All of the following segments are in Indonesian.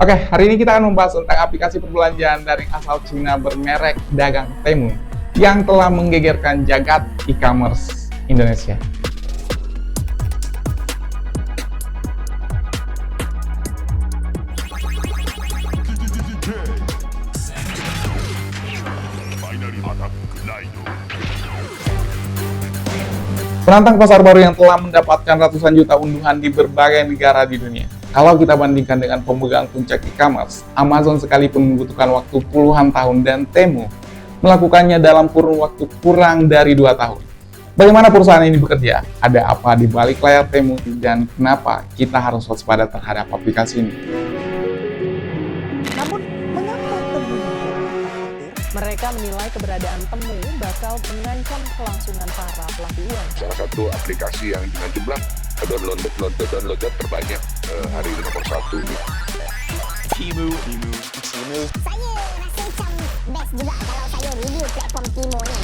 Oke, hari ini kita akan membahas tentang aplikasi perbelanjaan daring asal Cina bermerek dagang Temu yang telah menggegerkan jagat e-commerce Indonesia. Penantang pasar baru yang telah mendapatkan ratusan juta unduhan di berbagai negara di dunia. Kalau kita bandingkan dengan pemegang puncak e-commerce, Amazon sekalipun membutuhkan waktu puluhan tahun dan Temu melakukannya dalam kurun waktu kurang dari 2 tahun. Bagaimana perusahaan ini bekerja? Ada apa di balik layar Temu dan kenapa kita harus waspada terhadap aplikasi ini? Namun, mengapa Temu khawatir? Mereka menilai keberadaan Temu bakal mengancam kelangsungan para pelaku uang. Salah satu aplikasi yang dengan jumlah download terbanyak hari ini nomor 1 nih. Temu. Saya rasa macam best juga kalau saya review platform Temu ni.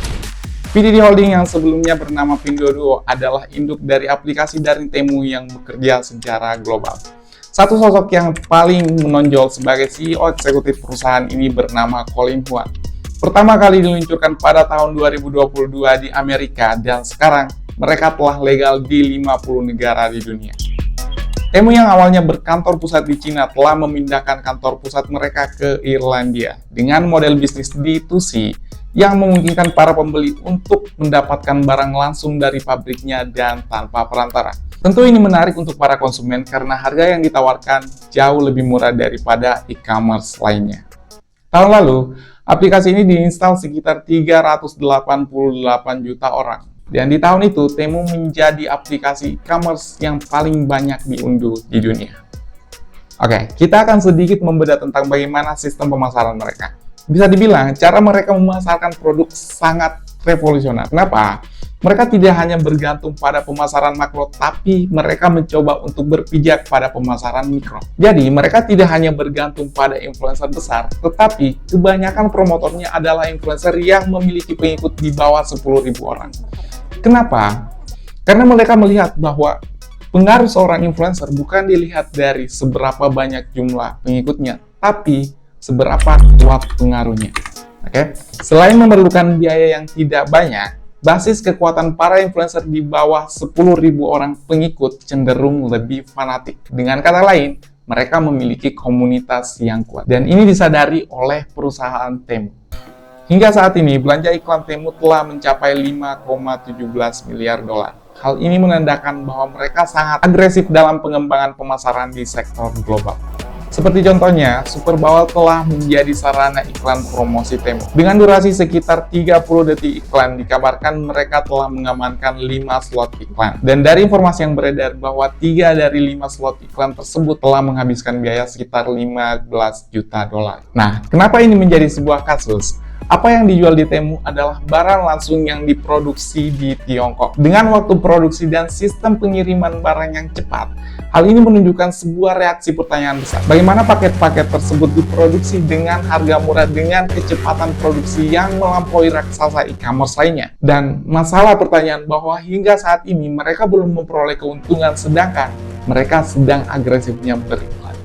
PDD Holding yang sebelumnya bernama Pinduoduo adalah induk dari aplikasi daring Temu yang bekerja secara global. Satu sosok yang paling menonjol sebagai CEO eksekutif perusahaan ini bernama Colin Huang. Pertama kali diluncurkan pada tahun 2022 di Amerika dan sekarang mereka telah legal di 50 negara di dunia. Temu yang awalnya berkantor pusat di Cina telah memindahkan kantor pusat mereka ke Irlandia dengan model bisnis D2C yang memungkinkan para pembeli untuk mendapatkan barang langsung dari pabriknya dan tanpa perantara. Tentu ini menarik untuk para konsumen karena harga yang ditawarkan jauh lebih murah daripada e-commerce lainnya. Tahun lalu, aplikasi ini diinstal sekitar 388 juta orang. Dan di tahun itu, Temu menjadi aplikasi e-commerce yang paling banyak diunduh di dunia. Oke, kita akan sedikit membedah tentang bagaimana sistem pemasaran mereka. Bisa dibilang, cara mereka memasarkan produk sangat revolusioner. Kenapa? Mereka tidak hanya bergantung pada pemasaran makro, tapi mereka mencoba untuk berpijak pada pemasaran mikro. Jadi, mereka tidak hanya bergantung pada influencer besar, tetapi kebanyakan promotornya adalah influencer yang memiliki pengikut di bawah 10.000 orang. Kenapa? Karena mereka melihat bahwa pengaruh seorang influencer bukan dilihat dari seberapa banyak jumlah pengikutnya, tapi seberapa kuat pengaruhnya. Oke? Selain memerlukan biaya yang tidak banyak, basis kekuatan para influencer di bawah 10.000 orang pengikut cenderung lebih fanatik. Dengan kata lain, mereka memiliki komunitas yang kuat. Dan ini disadari oleh perusahaan Temu. Hingga saat ini, belanja iklan Temu telah mencapai 5,17 miliar dolar. Hal ini menandakan bahwa mereka sangat agresif dalam pengembangan pemasaran di sektor global. Seperti contohnya, Super Bowl telah menjadi sarana iklan promosi Temu. Dengan durasi sekitar 30 detik iklan, dikabarkan mereka telah mengamankan 5 slot iklan. Dan dari informasi yang beredar bahwa 3 dari 5 slot iklan tersebut telah menghabiskan biaya sekitar 15 juta dolar. Nah, kenapa ini menjadi sebuah kasus? Apa yang dijual di Temu adalah barang langsung yang diproduksi di Tiongkok. Dengan waktu produksi dan sistem pengiriman barang yang cepat, hal ini menunjukkan sebuah reaksi pertanyaan besar. Bagaimana paket-paket tersebut diproduksi dengan harga murah dengan kecepatan produksi yang melampaui raksasa e-commerce lainnya? Dan masalah pertanyaan bahwa hingga saat ini mereka belum memperoleh keuntungan sedangkan mereka sedang agresifnya beriklan.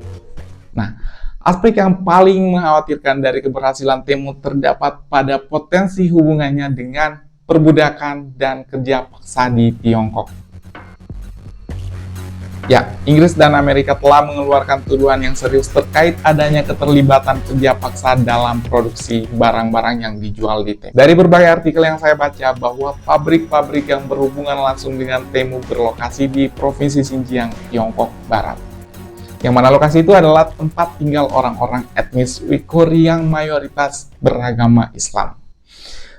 Nah, aspek yang paling mengkhawatirkan dari keberhasilan Temu terdapat pada potensi hubungannya dengan perbudakan dan kerja paksa di Tiongkok. Ya, Inggris dan Amerika telah mengeluarkan tuduhan yang serius terkait adanya keterlibatan kerja paksa dalam produksi barang-barang yang dijual di Temu. Dari berbagai artikel yang saya baca bahwa pabrik-pabrik yang berhubungan langsung dengan Temu berlokasi di Provinsi Xinjiang, Tiongkok Barat. Yang mana lokasi itu adalah tempat tinggal orang-orang etnis Uighur yang mayoritas beragama Islam.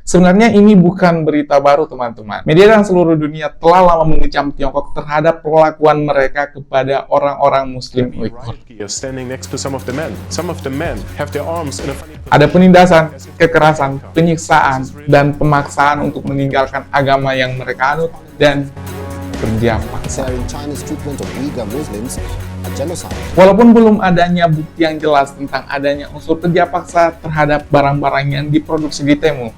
Sebenarnya ini bukan berita baru, teman-teman. Media dan seluruh dunia telah lama mengecam Tiongkok terhadap perlakuan mereka kepada orang-orang Muslim Uighur. Ada penindasan, kekerasan, penyiksaan, dan pemaksaan untuk meninggalkan agama yang mereka anut dan kerja paksa. Walaupun belum adanya bukti yang jelas tentang adanya unsur kerja paksa terhadap barang-barang yang diproduksi di Temu,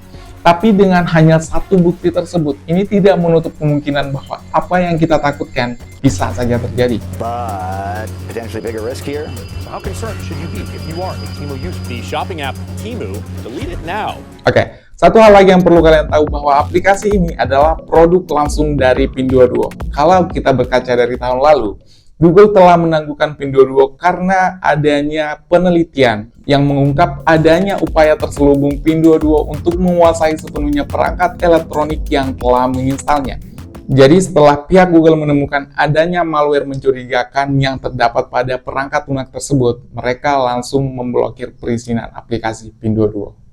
Tapi dengan hanya satu bukti tersebut, ini tidak menutup kemungkinan bahwa apa yang kita takutkan bisa saja terjadi. But potentially bigger risk here. So how concerned should you be if you are a Temu user? The shopping app Temu, delete it now. Oke, satu hal lagi yang perlu kalian tahu bahwa aplikasi ini adalah produk langsung dari Pinduoduo. Kalau kita berkaca dari tahun lalu, Google telah menangguhkan Pinduoduo karena adanya penelitian yang mengungkap adanya upaya terselubung Pinduoduo untuk menguasai sepenuhnya perangkat elektronik yang telah menginstalnya. Jadi setelah pihak Google menemukan adanya malware mencurigakan yang terdapat pada perangkat lunak tersebut, mereka langsung memblokir perizinan aplikasi Pinduoduo.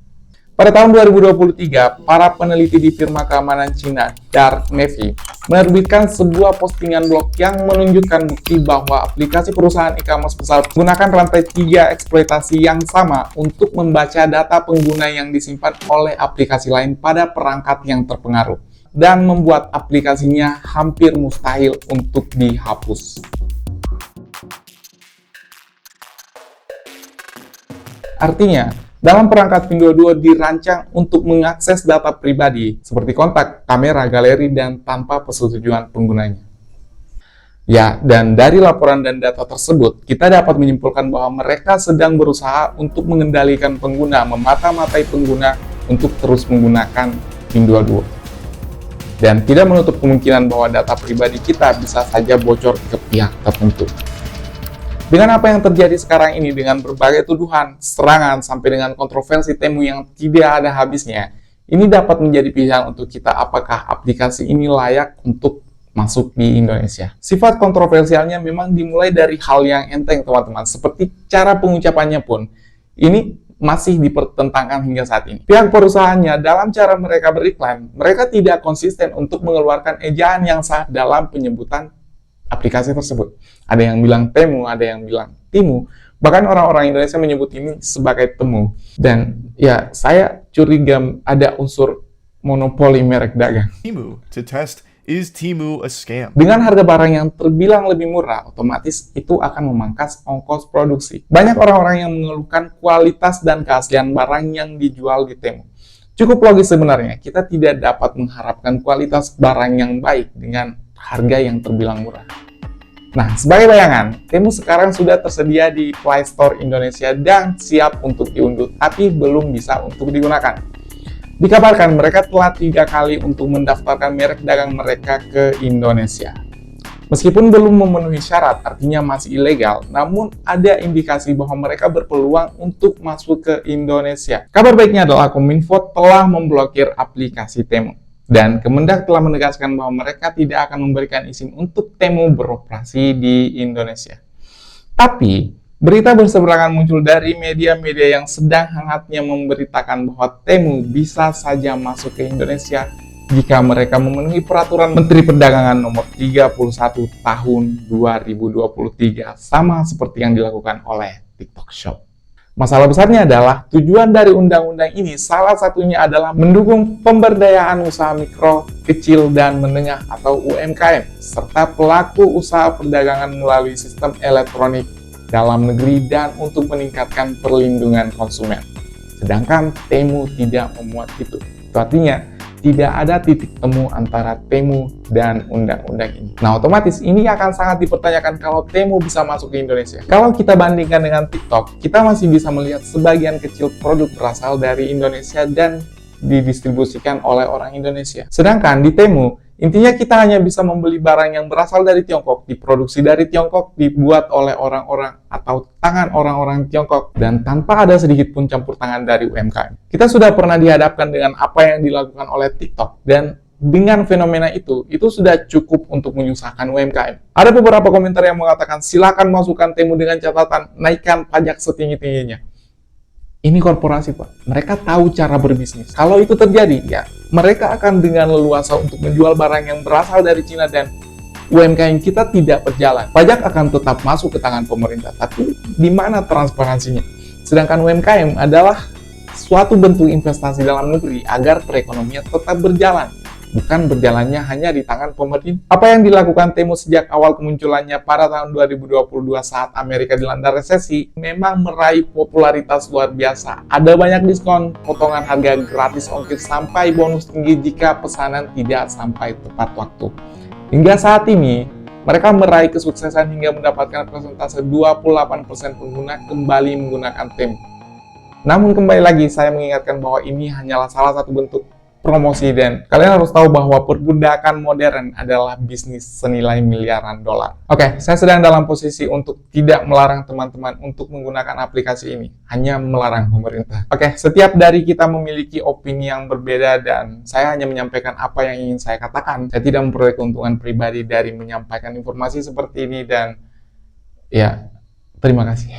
Pada tahun 2023, para peneliti di firma keamanan Cina, Dark Navy, menerbitkan sebuah postingan blog yang menunjukkan bukti bahwa aplikasi perusahaan e-commerce besar menggunakan rantai 3 eksploitasi yang sama untuk membaca data pengguna yang disimpan oleh aplikasi lain pada perangkat yang terpengaruh, dan membuat aplikasinya hampir mustahil untuk dihapus. Artinya, dalam perangkat Pinduoduo dirancang untuk mengakses data pribadi seperti kontak, kamera, galeri, dan tanpa persetujuan penggunanya. Ya, dan dari laporan dan data tersebut, kita dapat menyimpulkan bahwa mereka sedang berusaha untuk mengendalikan pengguna, memata-matai pengguna untuk terus menggunakan Pinduoduo. Dan tidak menutup kemungkinan bahwa data pribadi kita bisa saja bocor ke pihak tertentu. Dengan apa yang terjadi sekarang ini, dengan berbagai tuduhan, serangan, sampai dengan kontroversi Temu yang tidak ada habisnya, ini dapat menjadi pilihan untuk kita apakah aplikasi ini layak untuk masuk di Indonesia. Sifat kontroversialnya memang dimulai dari hal yang enteng, teman-teman, seperti cara pengucapannya pun. Ini masih dipertentangkan hingga saat ini. Pihak perusahaannya dalam cara mereka beriklan, mereka tidak konsisten untuk mengeluarkan ejaan yang sah dalam penyebutan aplikasi tersebut. Ada yang bilang Temu, ada yang bilang Timu. Bahkan orang-orang Indonesia menyebut ini sebagai Temu. Dan ya, saya curiga ada unsur monopoli merek dagang. Temu to test, is Temu a scam? Dengan harga barang yang terbilang lebih murah, otomatis itu akan memangkas ongkos produksi. Banyak orang-orang yang mengeluhkan kualitas dan keaslian barang yang dijual di Temu. Cukup logis sebenarnya, kita tidak dapat mengharapkan kualitas barang yang baik dengan harga yang terbilang murah. Nah, sebagai bayangan, Temu sekarang sudah tersedia di Play Store Indonesia dan siap untuk diunduh, tapi belum bisa untuk digunakan. Dikabarkan mereka telah 3 kali untuk mendaftarkan merek dagang mereka ke Indonesia. Meskipun belum memenuhi syarat, artinya masih ilegal, namun ada indikasi bahwa mereka berpeluang untuk masuk ke Indonesia. Kabar baiknya adalah Kominfo telah memblokir aplikasi Temu. Dan Kemendak telah menegaskan bahwa mereka tidak akan memberikan izin untuk Temu beroperasi di Indonesia. Tapi, berita berseberangan muncul dari media-media yang sedang hangatnya memberitakan bahwa Temu bisa saja masuk ke Indonesia jika mereka memenuhi peraturan Menteri Perdagangan nomor 31 tahun 2023, sama seperti yang dilakukan oleh TikTok Shop. Masalah besarnya adalah tujuan dari undang-undang ini salah satunya adalah mendukung pemberdayaan usaha mikro, kecil, dan menengah atau UMKM, serta pelaku usaha perdagangan melalui sistem elektronik dalam negeri dan untuk meningkatkan perlindungan konsumen. Sedangkan Temu tidak memuat itu. Itu artinya tidak ada titik temu antara Temu dan undang-undang ini. Nah, otomatis ini akan sangat dipertanyakan kalau Temu bisa masuk ke Indonesia. Kalau kita bandingkan dengan TikTok, kita masih bisa melihat sebagian kecil produk berasal dari Indonesia dan didistribusikan oleh orang Indonesia. Sedangkan di Temu, intinya kita hanya bisa membeli barang yang berasal dari Tiongkok, diproduksi dari Tiongkok, dibuat oleh orang-orang atau tangan orang-orang Tiongkok, dan tanpa ada sedikit pun campur tangan dari UMKM. Kita sudah pernah dihadapkan dengan apa yang dilakukan oleh TikTok, dan dengan fenomena itu sudah cukup untuk menyusahkan UMKM. Ada beberapa komentar yang mengatakan, silakan masukkan Temu dengan catatan, naikkan pajak setinggi-tingginya. Ini korporasi, Pak. Mereka tahu cara berbisnis. Kalau itu terjadi, ya mereka akan dengan leluasa untuk menjual barang yang berasal dari Cina dan UMKM kita tidak berjalan. Pajak akan tetap masuk ke tangan pemerintah, tapi di mana transparansinya? Sedangkan UMKM adalah suatu bentuk investasi dalam negeri agar perekonomian tetap berjalan. bukan berjalannya hanya di tangan pemerintah. Apa yang dilakukan Temu sejak awal kemunculannya pada tahun 2022 saat Amerika dilanda resesi memang meraih popularitas luar biasa. Ada banyak diskon, potongan harga, gratis ongkir, sampai bonus tinggi jika pesanan tidak sampai tepat waktu. Hingga saat ini, mereka meraih kesuksesan hingga mendapatkan persentase 28% pengguna kembali menggunakan Temu. Namun kembali lagi, saya mengingatkan bahwa ini hanyalah salah satu bentuk promosi, dan kalian harus tahu bahwa perbudakan modern adalah bisnis senilai miliaran dolar. Oke, saya sedang dalam posisi untuk tidak melarang teman-teman untuk menggunakan aplikasi ini, hanya melarang pemerintah. Oke, setiap dari kita memiliki opini yang berbeda dan saya hanya menyampaikan apa yang ingin saya katakan. Saya tidak memperoleh keuntungan pribadi dari menyampaikan informasi seperti ini, dan ya, terima kasih.